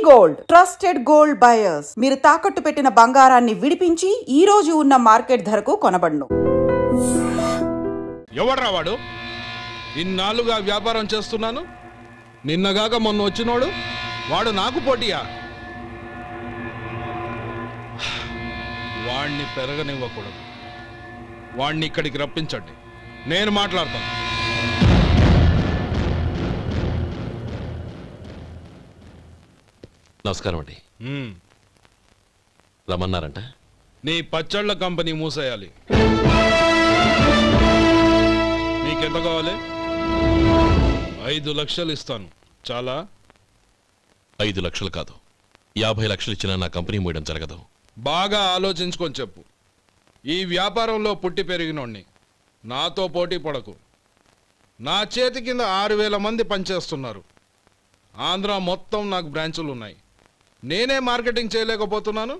Gold trusted gold buyers మీరు తాకట్టు పెట్టిన బంగారాన్ని విడిపించి ఈ రోజు ఉన్న మార్కెట్ ధరకు కొనబడును. ఎవడ్రా వాడు? ఇన్నాళ్ళుగా వ్యాపారం చేస్తున్నాను, నిన్నగాక మొన్న వచ్చినోడు వాడు నాకు పోటీయా? వాణ్ణి పెరగనివ్వకూడదు. వాణ్ణి ఇక్కడికి రప్పించండి, నేను మాట్లాడతాను. నమస్కారం అండి. రమ్మన్నారంట? నీ పచ్చళ్ళ కంపెనీ మూసేయాలి. నీకెంత కావాలి? 5 లక్షలు ఇస్తాను. చాలా? 5 లక్షలు కాదు, 50 లక్షలు ఇచ్చినా నా కంపెనీ మూయడం జరగదు. బాగా ఆలోచించుకొని చెప్పు. ఈ వ్యాపారంలో పుట్టి పెరిగినోడిని, నాతో పోటీ పడకు. నా చేతి కింద 6,000 మంది పనిచేస్తున్నారు. ఆంధ్ర మొత్తం నాకు బ్రాంచులు ఉన్నాయి. నేనే మార్కెటింగ్ చేయలేకపోతున్నాను.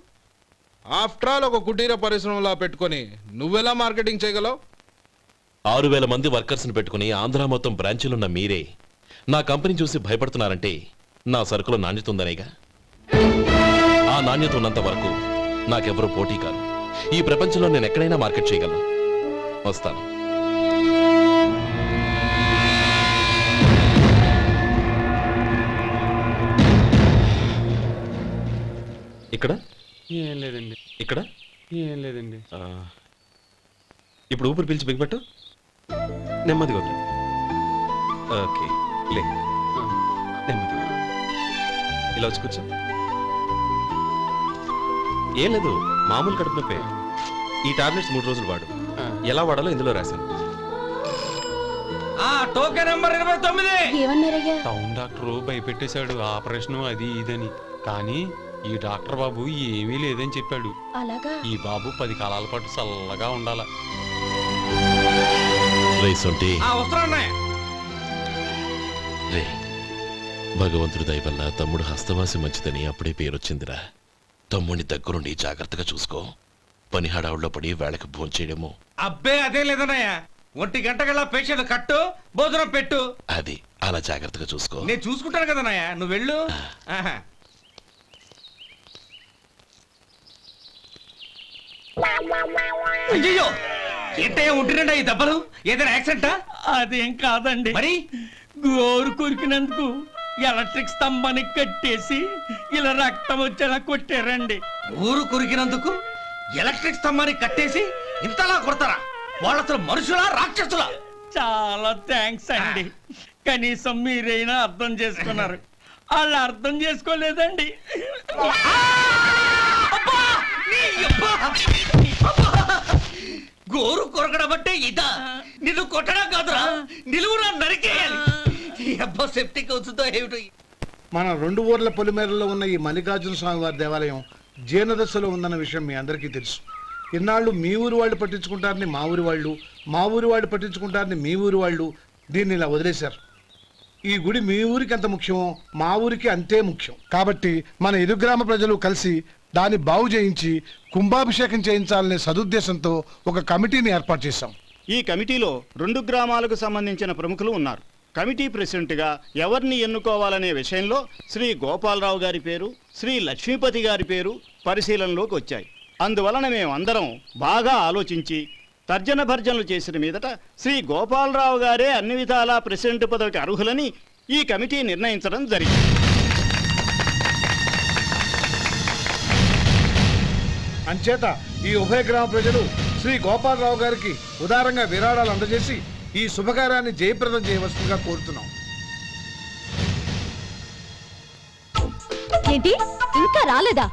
ఆఫ్టర్ ఆల్ ఒక కుటీర పరిశ్రమలా పెట్టుకొని నువ్వెలా మార్కెటింగ్ చేయగలవు? 6,000 మంది వర్కర్స్ని పెట్టుకుని ఆంధ్ర మొత్తం బ్రాంచీలున్న మీరే నా కంపెనీ చూసి భయపడుతున్నారంటే నా సరుకులో నాణ్యత ఉందనేగా. ఆ నాణ్యత ఉన్నంత వరకు నాకెవరూ పోటీ కాదు. ఈ ప్రపంచంలో నేను ఎక్కడైనా మార్కెట్ చేయగలను. వస్తాను. ఇక్కడ ఏం లేదండి. ఇక్కడ ఏం లేదండి. ఇప్పుడు ఊపిరి పీల్చి బిగపట్టు, నెమ్మదిగా వదిలి. ఓకే, లే, నెమ్మదిగా ఇలా వచ్చి కూర్చో. ఏం లేదు, మామూలు కడుపు నొప్పే. ఈ టాబ్లెట్స్ 3 రోజులు వాడు. ఎలా వాడాలో ఇందులో రాశాను. Token number 29. టౌన్ డాక్టర్ భయపెట్టేశాడు, ఆపరేషన్ అది ఇదని. కానీ ఈ డాక్టర్ బాబు ఏమీ లేదని చెప్పాడు. ఈ బాబు 10 కాలాల పాటు చల్లగా ఉండాల. భగవంతుడి దయ వల్ల తమ్ముడు హస్తవాసి మంచిదని అప్పుడే పేరొచ్చిందిరా. తమ్ముడిని దగ్గరుండి జాగ్రత్తగా చూసుకో. పని హడావుల్లో పడి వేళకి భోంచేయడము. అబ్బే అదే లేదన్నయ్య. 1 గంటకల్లా పేషెంట్ కట్టు, భోజనం పెట్టు. అది అలా జాగ్రత్తగా చూసుకో. నేను చూసుకుంటాను కదన్నయ్య, నువ్వు వెళ్ళు. అయ్యో, ఏంటయ్యా ఉంటున్నాడా ఈ దెబ్బలు? ఏదైనా యాక్సిడెంటా? అదేం కాదండి, మరి గోరు కొరికినందుకు ఎలక్ట్రిక్ స్తంభానికి కట్టేసి ఇలా రక్తం వచ్చేలా కొట్టారండి. ఊరు కొరికినందుకు ఎలక్ట్రిక్ స్తంభానికి కట్టేసి ఇంతలా కొడతారా? వాళ్ళతో మనుషులా రాక్షసులా? చాలా థ్యాంక్స్ అండి, కనీసం మీరైనా అర్థం చేసుకున్నారు. వాళ్ళు అర్థం చేసుకోలేదండి. గోరు కొరకడం అంటే ఇదా? నిన్ను కొట్టడం కాదురా, నిలువురా నరికేయాలి. అబ్బా సెప్టిక్ అవుతుందో ఏమిటో. మన 2 ఊర్ల పొలిమేరలో ఉన్న ఈ మల్లికార్జున స్వామి వారి దేవాలయం జీర్ణదశలో ఉందన్న విషయం మీ అందరికీ తెలుసు. ఇన్నాళ్ళు మీ ఊరు వాళ్ళు పట్టించుకుంటారని మా ఊరి వాళ్ళు, మా ఊరి వాళ్ళు పట్టించుకుంటారని మీ ఊరి వాళ్ళు దీన్ని ఇలా వదిలేశారు. ఈ గుడి మీ ఊరికి ఎంత ముఖ్యమో మా ఊరికి అంతే ముఖ్యం. కాబట్టి మన ఇరుగ్రామ ప్రజలు కలిసి దాన్ని బాగు చేయించి కుంభాభిషేకం చేయించాలనే సదుద్దేశంతో ఒక కమిటీని ఏర్పాటు చేశాం. ఈ కమిటీలో 2 గ్రామాలకు సంబంధించిన ప్రముఖులు ఉన్నారు. కమిటీ ప్రెసిడెంట్గా ఎవరిని ఎన్నుకోవాలనే విషయంలో శ్రీ గోపాలరావు గారి పేరు, శ్రీ లక్ష్మీపతి గారి పేరు పరిశీలనలోకి వచ్చాయి. అందువలన మేమందరం బాగా ఆలోచించి తర్జన భర్జనలు చేసిన మీదట శ్రీ గోపాలరావు గారే అన్ని విధాలా ప్రెసిడెంట్ పదవికి అర్హులని ఈ కమిటీ నిర్ణయించడం జరిగింది. అంచేత ఈ ఉభయ గ్రామ ప్రజలు శ్రీ గోపాలరావు గారికి ఉదారంగా విరాళాలు అందజేసి ఈ శుభకార్యాన్ని జయప్రదం చేయవలసిందిగా కోరుతున్నాం. ఏంటి ఇంకా రాలేదా?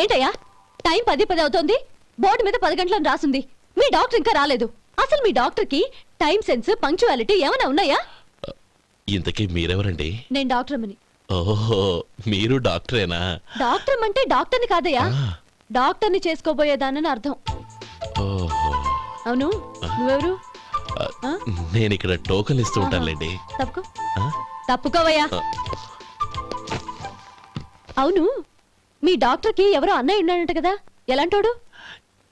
ఏంటయ్యా, టైం 10 అవుతోంది. బోర్డు మీద 10 గంటలను రాసింది. మీ డాక్టర్ ఇంకా రాలేదు. అసలు మీ డాక్టర్ కి టైం సెన్స్, పంక్చువాలిటీ ఏమైనా ఉన్నాయా? ఇంతకీ మీరెవరండి? నేను డాక్టర్ అమ్మని. ఓహో, మీరు డాక్టరేనా? డాక్టర్ అంటే డాక్టర్ని కాదయ్యా, డాక్టర్ని చేసుకోబోయేదానని అర్థం. అవును, నువ్వెవరు? నేను ఇక్కడ టోకన్ ఇస్తూ ఉంటానులేండి. తప్పుకోవయ్యా. అవును, మీ డాక్టర్ కి ఎవరో అన్నయ్య ఉన్నాడంట కదా, ఎలాంటోడు?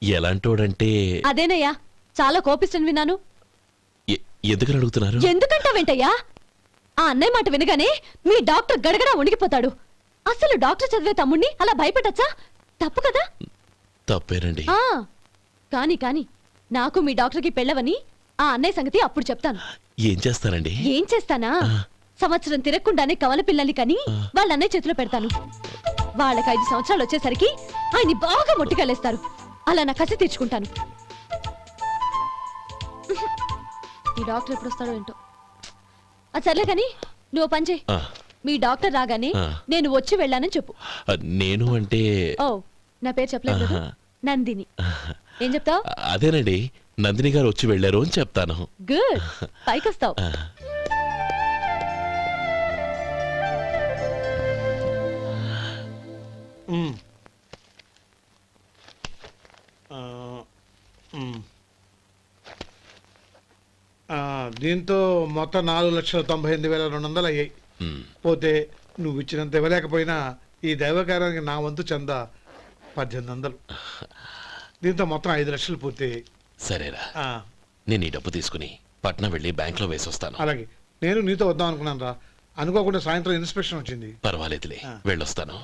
ఎలాంటోడంటే అదేనయ్యా, చాలా కోపిస్తని విన్నాను. ఎందుకని అడుగుతున్నారు? ఎందుకంటావేంటయ్యా? ఆ అన్నయ్య మాట వినగానే మీ డాక్టర్ గడగడా ఉణికిపోతాడు. అసలు డాక్టర్ చదివే తమ్ముణ్ణి అలా భయపెట్టచ్చా? తప్పు కదా? తప్పేనండి. కానీ నాకు మీ డాక్టర్కి పెళ్ళవని ఆ అన్నయ్య సంగతి అప్పుడు చెప్తాను. ఏం చేస్తానండి? ఏం చేస్తానా? సంవత్సరం తిరగకుండానే కవల పిల్లల్ని కని వాళ్ళ అన్నయ్య చేతిలో పెడతాను. వాళ్ళకి 5 సంవత్సరాలు వచ్చేసరికి ఆయన్ని బాగా మొట్టికెళ్ళేస్తారు. అలా నా కసి తీర్చుకుంటాను. ఈ డాక్టర్ ఎప్పుడు వస్తాడో ఏంటో. అది సర్లే కానీ నువ్వు పని చేయి. మీ డాక్టర్ రాగానే నేను వచ్చి వెళ్ళానని చెప్పు. నేను అంటే ఓ నా పేరు చెప్పలేదు కదా, నందిని. ఏం చెప్తావు? అదేనండి, నందిని గారు వచ్చి వెళ్ళారు అని చెప్తాను. గుడ్, పైకొస్తావు. దీంతో మొత్తం 4,98,200 అయ్యాయి. పోతే నువ్వు ఇచ్చినంత ఇవ్వలేకపోయినా ఈ దైవకార్యానికి నా వంతు చందా 1800. దీంతో మొత్తం 5 లక్షలు పూర్తయ్యాయి. సరేరా, నేను ఈ డబ్బు తీసుకుని పట్నం వెళ్ళి బ్యాంక్ లో వేసి వస్తాను. అలాగే, నేను నీతో వద్దాం అనుకున్నాను రా, అనుకోకుండా సాయంత్రం ఇన్స్పెక్షన్ వచ్చింది. పర్వాలేదులే, వెళ్ళొస్తాను.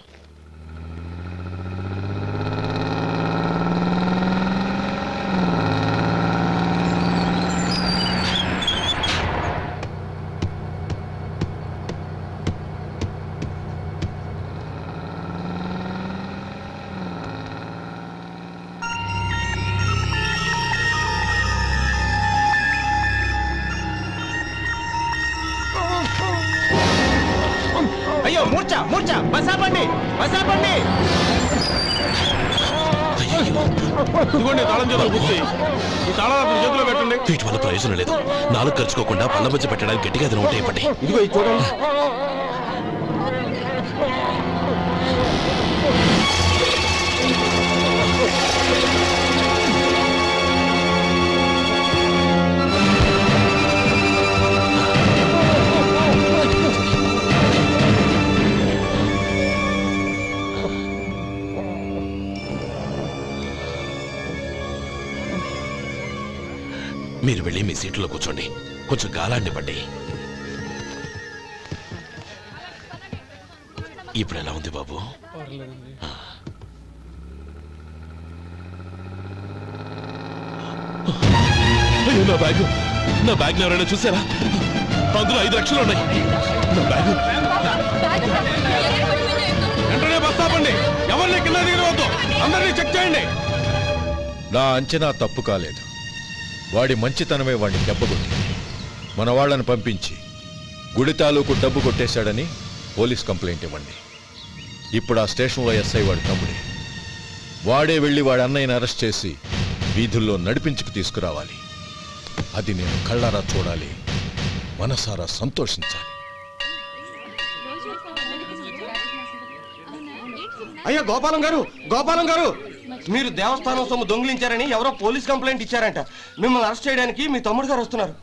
అయ్యో మూర్ఛ మూర్ఛ, బసాపండి బసాపండి. ఇదిగోండి తాళం చేతులు గుర్తి, ఈ తాళాలు చేతిలో పెట్టండి. వీటి వల్ల ప్రయోజనం లేదు. 4 ఖర్చుకోకుండా పళ్ళ మధ్య పెట్టడానికి గట్టిగా అది ఒకటి ఇవ్వండి. ఇదిగో ఇది చూడండి. మీరు వెళ్ళి మీ సీట్లో కూర్చోండి, కొంచెం గాలాండివ్వండి. ఇప్పుడు ఎలా ఉంది బాబు? అయ్యో, నా బ్యాగ్ ఎవరైనా చూసారా? అందులో 5 లక్షలు ఉన్నాయి. నా బ్యాగ్ వెంటనే బస్ ఆపండి, ఎవరిని కింద దిగవద్దు, అందరినీ చెక్ చేయండి. నా అంచనా తప్పు కాలేదు. వాడి మంచితనమే వాడిని దెబ్బకొట్టింది. మన వాళ్ళని పంపించి గుడి తాలూకు డబ్బు కొట్టేశాడని పోలీస్ కంప్లైంట్ ఇవ్వండి. ఇప్పుడు ఆ స్టేషన్లో ఎస్ఐ వాడి తమ్ముడే. వాడే వెళ్ళి వాడి అన్నయ్యని అరెస్ట్ చేసి వీధుల్లో నడిపించుకు తీసుకురావాలి. అది నేను కళ్ళారా చూడాలి, మనసారా సంతోషించాలి. అయ్యో గోపాలం గారు, గోపాలం గారు, మీరు దేవస్థానం సొమ్ము దొంగిలించారని ఎవరో పోలీస్ కంప్లైంట్ ఇచ్చారంట. మిమ్మల్ని అరెస్ట్ చేయడానికి మీ తమ్ముడు గారు వస్తున్నారు.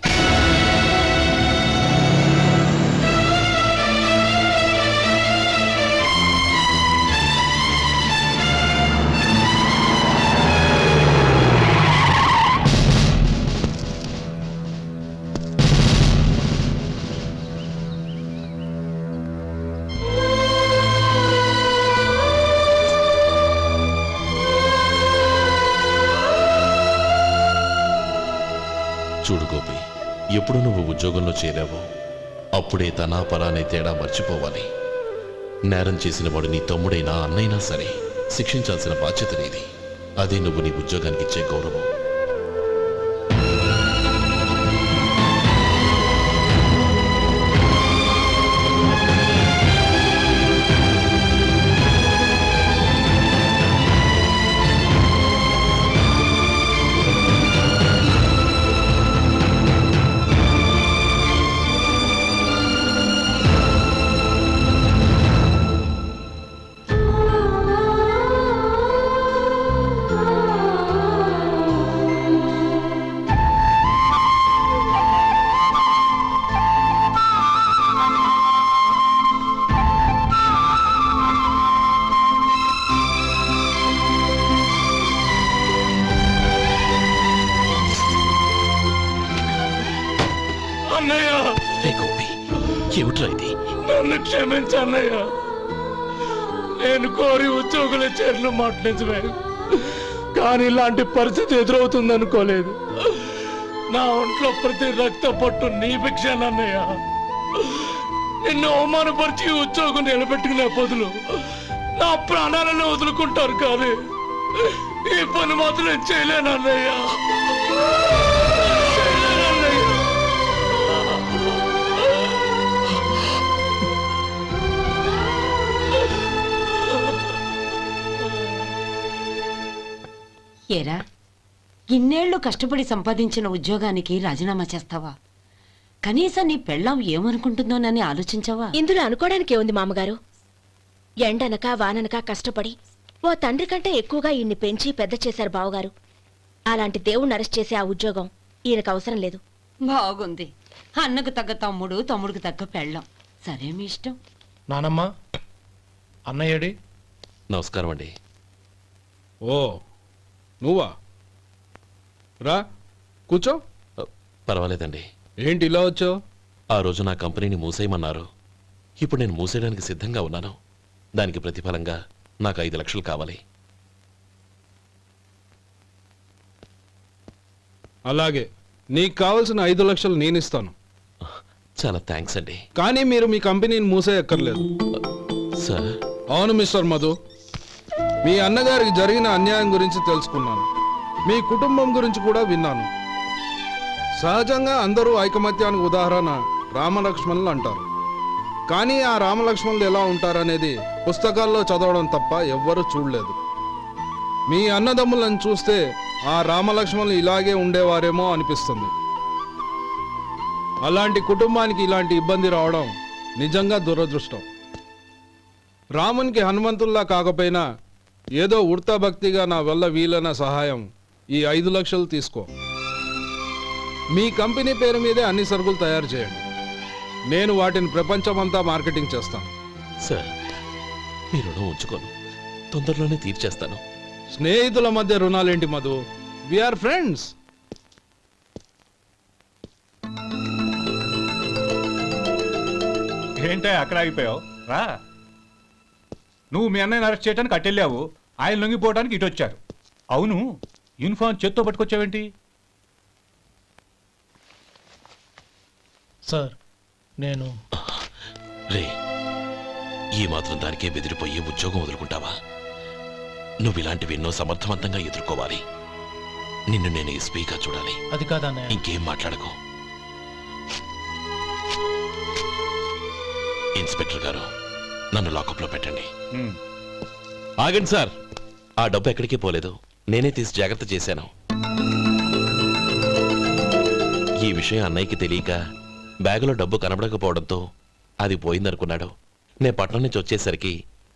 చూడు గోపి, ఎప్పుడు నువ్వు ఉద్యోగంలో చేరావో అప్పుడే తనా పరానే తేడా మర్చిపోవాలి. నేరం చేసిన వాడు నీ తమ్ముడైనా అన్నైనా సరే శిక్షించాల్సిన బాధ్యత నీది. అదే నువ్వు నీ ఉద్యోగానికి ఇచ్చే గౌరవం. ఏమిట్రా ఇది? నన్ను క్షమించన్నయ్య. నేను కోరి ఉద్యోగుల చేరిన మాట నిజమే, కానీ ఇలాంటి పరిస్థితి ఎదురవుతుంది అనుకోలేదు. నా ఒంట్లో ప్రతి రక్త పట్టు నీ భిక్షానన్నయ్య. నిన్ను అవమానపరిచి ఉద్యోగం నిలబెట్టుకునే బదులు నా ప్రాణాలను వదులుకుంటారు, కానీ ఈ పని మాత్రం నేను చేయలేనన్నయ్య. ఏరా, ఇన్నేళ్లు కష్టపడి సంపాదించిన ఉద్యోగానికి రాజీనామా చేస్తావా? కనీసం నీ పెళ్ళాం ఏమనుకుంటుందోనని ఆలోచించావా? ఇందులో అనుకోవడానికి ఏముంది మామగారు? ఎండనక వాననక కష్టపడి ఓ తండ్రి కంటే ఎక్కువగా ఈయన్ని పెంచి పెద్ద చేశారు బావగారు. అలాంటి దేవుణ్ణి అరెస్ట్ చేసే ఆ ఉద్యోగం ఈయనకు అవసరం లేదు. బాగుంది. అన్నకు తగ్గ తమ్ముడు, తమ్ముడికి తగ్గ పెళ్ళాం. సరే, మీ ఇష్టం. నానమ్మ, అన్నయ్యడి. నమస్కారం అండి. ఓ నువ్వా? రా కూర్చో. పర్వాలేదండి. ఏంటి ఇలా వచ్చావు? ఆ రోజు నా కంపెనీని మూసేయమన్నారు. ఇప్పుడు నేను మూసేయడానికి సిద్ధంగా ఉన్నాను. దానికి ప్రతిఫలంగా నాకు 5 లక్షలు కావాలి. అలాగే, నీకు కావాల్సిన 5 లక్షలు నేను ఇస్తాను. చాలా థ్యాంక్స్ అండి. కానీ మీరు మీ కంపెనీని మూసేయక్కర్లేదు. సార్? అవును మిస్టర్ మధు, మీ అన్నగారికి జరిగిన అన్యాయం గురించి తెలుసుకున్నాను. మీ కుటుంబం గురించి కూడా విన్నాను. సహజంగా అందరూ ఐకమత్యానికి ఉదాహరణ రామలక్ష్మణులు అంటారు. కానీ ఆ రామలక్ష్మణులు ఎలా ఉంటారనేది పుస్తకాల్లో చదవడం తప్ప ఎవ్వరూ చూడలేదు. మీ అన్నదమ్ములను చూస్తే ఆ రామలక్ష్మణులు ఇలాగే ఉండేవారేమో అనిపిస్తుంది. అలాంటి కుటుంబానికి ఇలాంటి ఇబ్బంది రావడం నిజంగా దురదృష్టం. రామునికి హనుమంతుల్లా కాకపోయినా ఏదో ఉడతా భక్తిగా నా వల్ల వీలైన సహాయం ఈ 5 లక్షలు తీసుకో. మీ కంపెనీ పేరు మీదే అన్ని సరుకులు తయారు చేయండి. నేను వాటిని ప్రపంచమంతా మార్కెటింగ్ చేస్తాను. సార్, మీ రుణం ఉంచుకోను, తొందరలోనే తీర్చేస్తాను. స్నేహితుల మధ్య రుణాలేంటి మధు? We are friends. ఏంటే అక్కడ ఆగిపోయావు? రా. నువ్వు మీ అన్నయ్యని అరెస్ట్ చేయడానికి అట్టెళ్ళావు, ఆయన లొంగిపోవడానికి ఇటు వచ్చారు. అవును, యూనిఫామ్ చేత్తో పట్టుకొచ్చావేంటి? సార్, నేను రే, ఈ మాత్రం దానికే బెదిరిపోయి ఉద్యోగం వదులుకుంటావా? నువ్వు ఇలాంటివి ఎన్నో సమర్థవంతంగా ఎదుర్కోవాలి. నిన్ను నేను ఎస్పీగా చూడాలి. అది కాదన్నయ్య. ఇంకేం మాట్లాడకు. ఇన్స్పెక్టర్ గారు, నన్ను లాకప్లో పెట్టండి. ఆగండి సార్, ఆ డబ్బు ఎక్కడికి పోలేదు, నేనే తీసి జాగ్రత్త చేశాను. ఈ విషయం అన్నయ్యకి తెలియక బ్యాగులో డబ్బు కనబడకపోవడంతో అది పోయిందనుకున్నాడు. నేను పట్నం నుంచి వచ్చేసరికి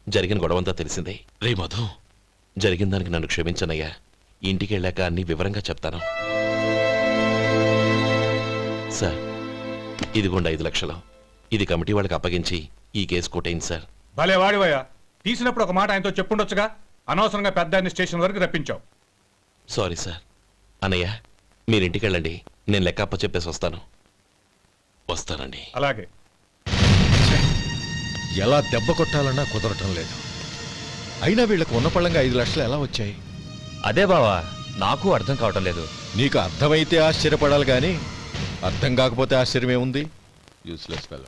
జరిగిన గొడవంతా తెలిసిందే. రే మధు, జరిగిన దానికి నన్ను క్షమించనయ్యా. ఇంటికి వెళ్ళాక అన్ని వివరంగా చెప్తాను. సార్, ఇదిగోండి 5 లక్షలు. ఇది కమిటీ వాళ్ళకి అప్పగించి ఈ కేసు కొట్టేయండి సార్. భలే వాడివయ్యా, తీసినప్పుడు ఒక మాట ఆయనతో చెప్పుండొచ్చుగా. అనవసరంగా పెద్ద ఆయన స్టేషన్ వరకు రప్పించావు. Sorry sir. అన్నయ్య, మీరింటికి వెళ్ళండి, నేను లెక్క అప్ప చెప్పేసి వస్తాను. వస్తానండి. అలాగే. ఎలా దెబ్బ కొట్టాలన్నా కుదరటం లేదు. అయినా వీళ్ళకు ఉన్న పళ్ళంగా 5 లక్షలు ఎలా వచ్చాయి? అదే బావా, నాకు అర్థం కావటం లేదు. నీకు అర్థమైతే ఆశ్చర్యపడాలి, కానీ అర్థం కాకపోతే ఆశ్చర్యమేముంది? Useless fellow.